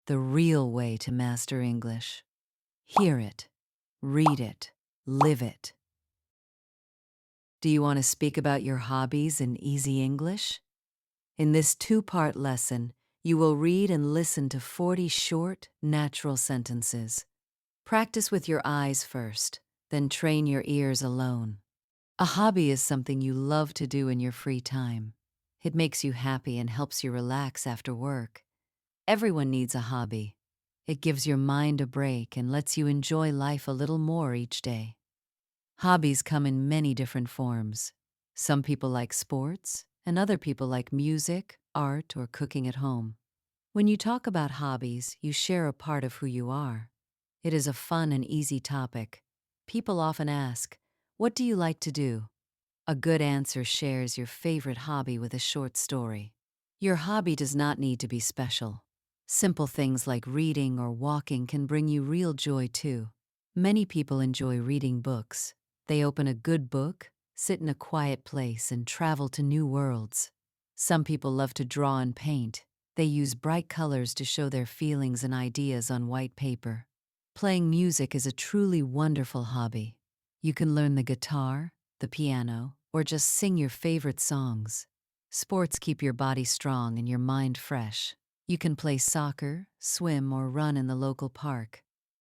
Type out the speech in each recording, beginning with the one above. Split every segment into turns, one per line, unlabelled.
the real way to master English. Hear it, read it, live it. Do you want to speak about your hobbies in easy English? In this two-part lesson, you will read and listen to 40 short, natural sentences. Practice with your eyes first, then train your ears alone. A hobby is something you love to do in your free time. It makes you happy and helps you relax after work. Everyone needs a hobby. It gives your mind a break and lets you enjoy life a little more each day. Hobbies come in many different forms. Some people like sports, and other people like music, art, or cooking at home. When you talk about hobbies, you share a part of who you are. It is a fun and easy topic. People often ask, "What do you like to do?" A good answer shares your favorite hobby with a short story. Your hobby does not need to be special. Simple things like reading or walking can bring you real joy too. Many people enjoy reading books. They open a good book, sit in a quiet place, and travel to new worlds. Some people love to draw and paint. They use bright colors to show their feelings and ideas on white paper. Playing music is a truly wonderful hobby. You can learn the guitar, the piano, or just sing your favorite songs. Sports keep your body strong and your mind fresh. You can play soccer, swim, or run in the local park.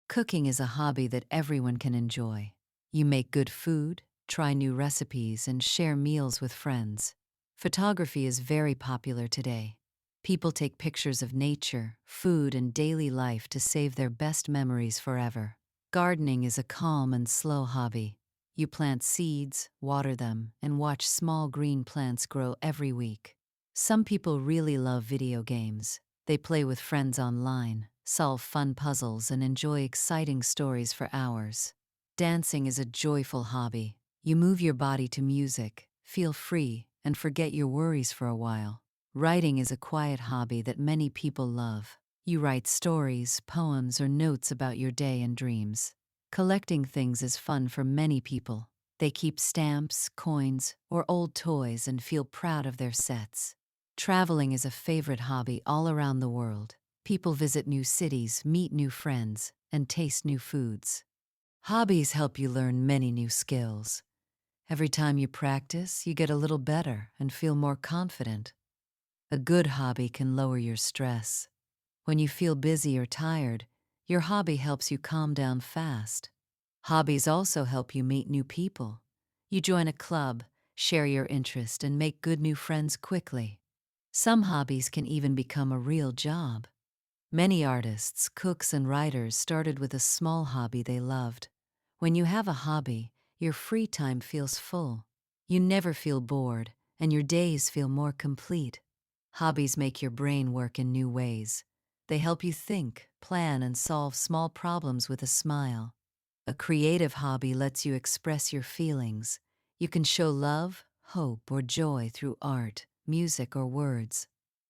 Cooking is a hobby that everyone can enjoy. You make good food, try new recipes, and share meals with friends. Photography is very popular today. People take pictures of nature, food, and daily life to save their best memories forever. Gardening is a calm and slow hobby. You plant seeds, water them, and watch small green plants grow every week. Some people really love video games. They play with friends online, solve fun puzzles, and enjoy exciting stories for hours. Dancing is a joyful hobby. You move your body to music, feel free, and forget your worries for a while. Writing is a quiet hobby that many people love. You write stories, poems, or notes about your day and dreams. Collecting things is fun for many people. They keep stamps, coins, or old toys and feel proud of their sets. Traveling is a favorite hobby all around the world. People visit new cities, meet new friends, and taste new foods. Hobbies help you learn many new skills. Every time you practice, you get a little better and feel more confident. A good hobby can lower your stress. When you feel busy or tired, your hobby helps you calm down fast. Hobbies also help you meet new people. You join a club, share your interest, and make good new friends quickly. Some hobbies can even become a real job. Many artists, cooks, and writers started with a small hobby they loved. When you have a hobby, your free time feels full. You never feel bored, and your days feel more complete. Hobbies make your brain work in new ways. They help you think, plan, and solve small problems with a smile. A creative hobby lets you express your feelings. You can show love, hope, or joy through art, music, or words.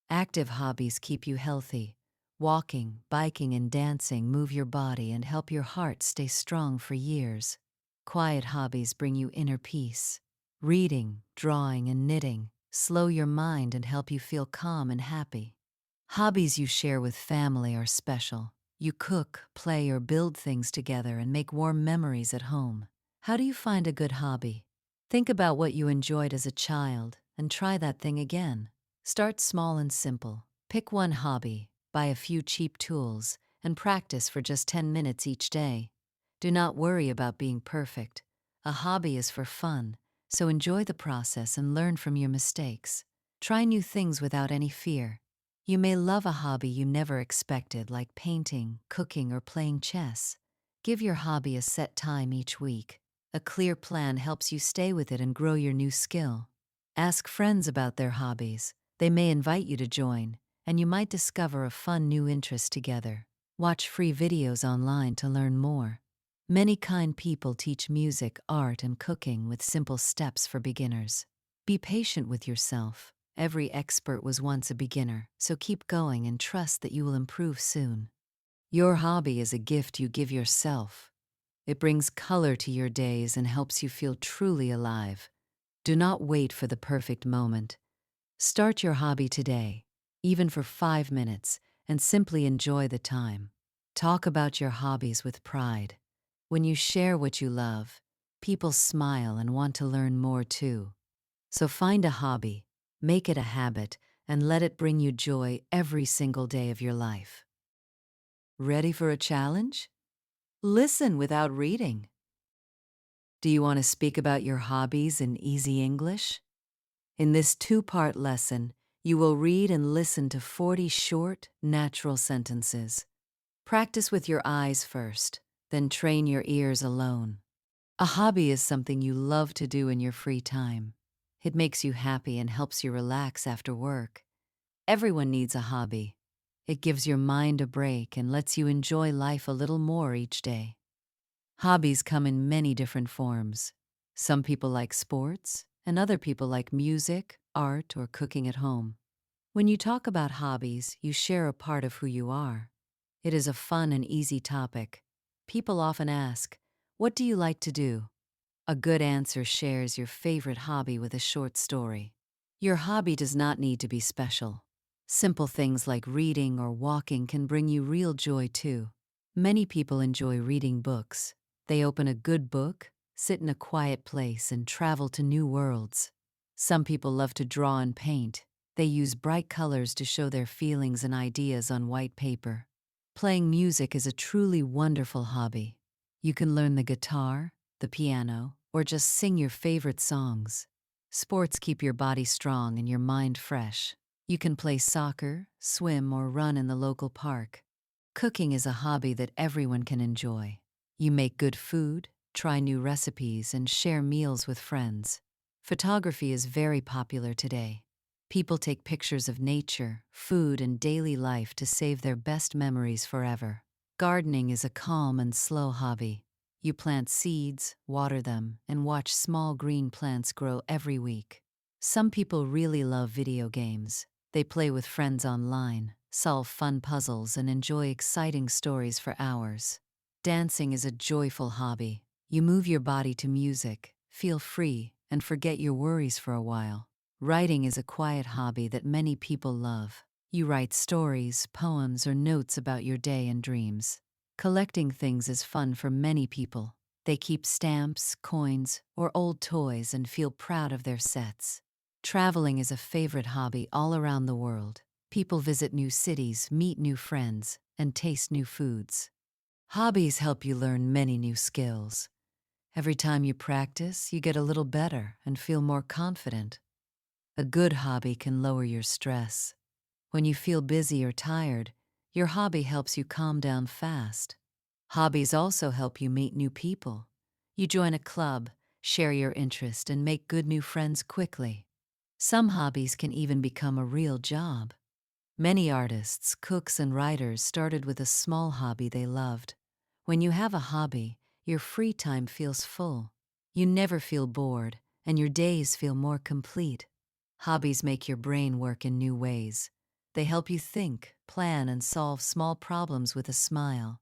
Active hobbies keep you healthy. Walking, biking, and dancing move your body and help your heart stay strong for years. Quiet hobbies bring you inner peace. Reading, drawing, and knitting slow your mind and help you feel calm and happy. Hobbies you share with family are special. You cook, play, or build things together and make warm memories at home. How do you find a good hobby? Think about what you enjoyed as a child and try that thing again. Start small and simple. Pick one hobby, buy a few cheap tools, and practice for just 10 minutes each day. Do not worry about being perfect. A hobby is for fun, so enjoy the process and learn from your mistakes. Try new things without any fear. You may love a hobby you never expected, like painting, cooking, or playing chess. Give your hobby a set time each week. A clear plan helps you stay with it and grow your new skill. Ask friends about their hobbies. They may invite you to join, and you might discover a fun new interest together. Watch free videos online to learn more. Many kind people teach music, art, and cooking with simple steps for beginners. Be patient with yourself. Every expert was once a beginner, so keep going and trust that you will improve soon. Your hobby is a gift you give yourself. It brings color to your days and helps you feel truly alive. Do not wait for the perfect moment. Start your hobby today, even for 5 minutes, and simply enjoy the time. Talk about your hobbies with pride. When you share what you love, people smile and want to learn more too. So find a hobby, make it a habit, and let it bring you joy every single day of your life. Ready for a challenge? Listen without reading. Do you want to speak about your hobbies in easy English? In this two-part lesson, you will read and listen to 40 short, natural sentences. Practice with your eyes first, then train your ears alone. A hobby is something you love to do in your free time. It makes you happy and helps you relax after work. Everyone needs a hobby. It gives your mind a break and lets you enjoy life a little more each day. Hobbies come in many different forms. Some people like sports, and other people like music, art, or cooking at home. When you talk about hobbies, you share a part of who you are. It is a fun and easy topic. People often ask, "What do you like to do?" A good answer shares your favorite hobby with a short story. Your hobby does not need to be special. Simple things like reading or walking can bring you real joy too. Many people enjoy reading books. They open a good book, sit in a quiet place, and travel to new worlds. Some people love to draw and paint. They use bright colors to show their feelings and ideas on white paper. Playing music is a truly wonderful hobby. You can learn the guitar, the piano, or just sing your favorite songs. Sports keep your body strong and your mind fresh. You can play soccer, swim, or run in the local park. Cooking is a hobby that everyone can enjoy. You make good food, try new recipes, and share meals with friends. Photography is very popular today. People take pictures of nature, food, and daily life to save their best memories forever. Gardening is a calm and slow hobby. You plant seeds, water them, and watch small green plants grow every week. Some people really love video games. They play with friends online, solve fun puzzles, and enjoy exciting stories for hours. Dancing is a joyful hobby. You move your body to music, feel free, and forget your worries for a while. Writing is a quiet hobby that many people love. You write stories, poems, or notes about your day and dreams. Collecting things is fun for many people. They keep stamps, coins, or old toys and feel proud of their sets. Traveling is a favorite hobby all around the world. People visit new cities, meet new friends, and taste new foods. Hobbies help you learn many new skills. Every time you practice, you get a little better and feel more confident. A good hobby can lower your stress. When you feel busy or tired, your hobby helps you calm down fast. Hobbies also help you meet new people. You join a club, share your interest, and make good new friends quickly. Some hobbies can even become a real job. Many artists, cooks, and writers started with a small hobby they loved. When you have a hobby, your free time feels full. You never feel bored, and your days feel more complete. Hobbies make your brain work in new ways. They help you think, plan, and solve small problems with a smile.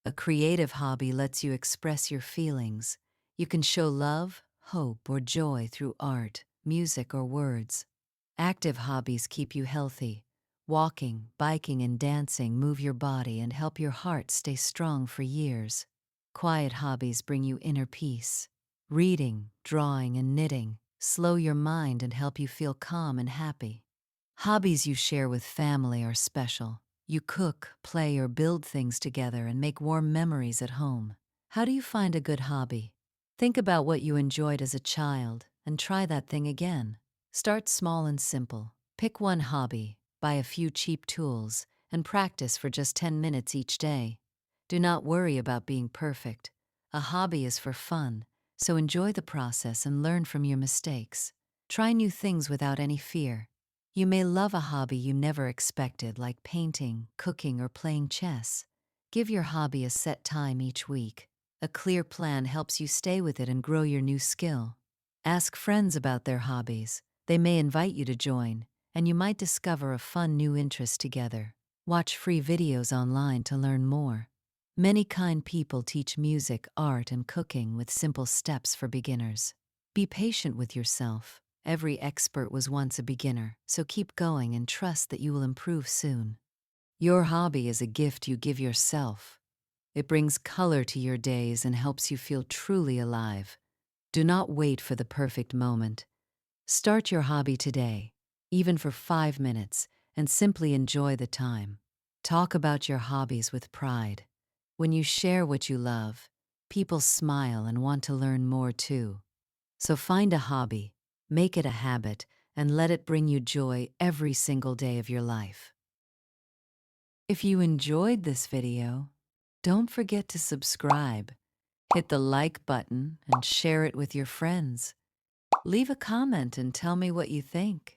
A creative hobby lets you express your feelings. You can show love, hope, or joy through art, music, or words. Active hobbies keep you healthy. Walking, biking, and dancing move your body and help your heart stay strong for years. Quiet hobbies bring you inner peace. Reading, drawing, and knitting slow your mind and help you feel calm and happy. Hobbies you share with family are special. You cook, play, or build things together and make warm memories at home. How do you find a good hobby? Think about what you enjoyed as a child and try that thing again. Start small and simple. Pick one hobby, buy a few cheap tools, and practice for just 10 minutes each day. Do not worry about being perfect. A hobby is for fun, so enjoy the process and learn from your mistakes. Try new things without any fear. You may love a hobby you never expected, like painting, cooking, or playing chess. Give your hobby a set time each week. A clear plan helps you stay with it and grow your new skill. Ask friends about their hobbies. They may invite you to join, and you might discover a fun new interest together. Watch free videos online to learn more. Many kind people teach music, art, and cooking with simple steps for beginners. Be patient with yourself. Every expert was once a beginner, so keep going and trust that you will improve soon. Your hobby is a gift you give yourself. It brings color to your days and helps you feel truly alive. Do not wait for the perfect moment. Start your hobby today, even for 5 minutes, and simply enjoy the time. Talk about your hobbies with pride. When you share what you love, people smile and want to learn more too. So find a hobby, make it a habit, and let it bring you joy every single day of your life. If you enjoyed this video, don't forget to subscribe, hit the like button, and share it with your friends. Leave a comment and tell me what you think.